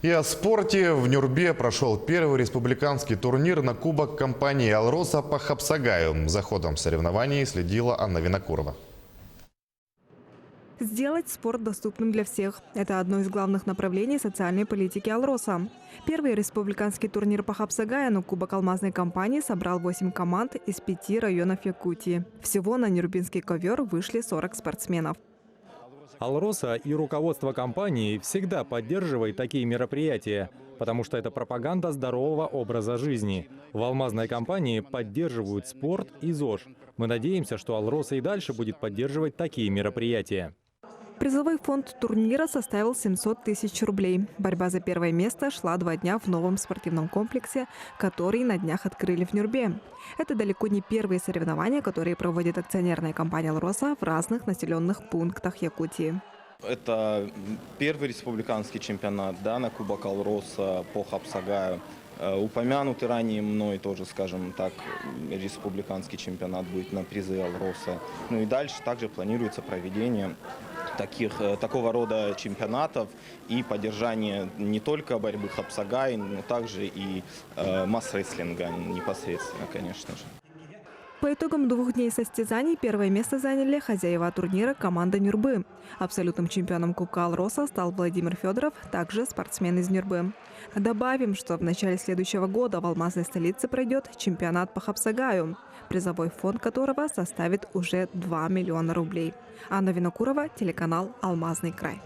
И о спорте. В Нюрбе прошел первый республиканский турнир на кубок компании «Алроса» по Хапсагаю. За ходом соревнований следила Анна Винокурова. Сделать спорт доступным для всех – это одно из главных направлений социальной политики «Алроса». Первый республиканский турнир по Хапсагаю на кубок алмазной компании собрал 8 команд из 5 районов Якутии. Всего на нюрбинский ковер вышли 40 спортсменов. «Алроса» и руководство компании всегда поддерживает такие мероприятия, потому что это пропаганда здорового образа жизни. В алмазной компании поддерживают спорт и ЗОЖ. Мы надеемся, что «Алроса» и дальше будет поддерживать такие мероприятия. Призовой фонд турнира составил 700 тысяч рублей. Борьба за первое место шла 2 дня в новом спортивном комплексе, который на днях открыли в Нюрбе. Это далеко не первые соревнования, которые проводит акционерная компания «Алроса» в разных населенных пунктах Якутии. Это первый республиканский чемпионат, на кубок «Алроса» по Хапсагаю. Упомянутый ранее мной тоже, скажем так, республиканский чемпионат будет на призы «Алроса». Ну и дальше также планируется проведение такого рода чемпионатов и поддержание не только борьбы Хапсагай, но также и масс-рестлинга непосредственно, конечно же. По итогам 2 дней состязаний первое место заняли хозяева турнира команда Нюрбы. Абсолютным чемпионом Кубка «Алроса» стал Владимир Федоров, также спортсмен из Нюрбы. Добавим, что в начале следующего года в алмазной столице пройдет чемпионат по Хапсагаю, призовой фонд которого составит уже 2 миллиона рублей. Анна Винокурова, телеканал «Алмазный край».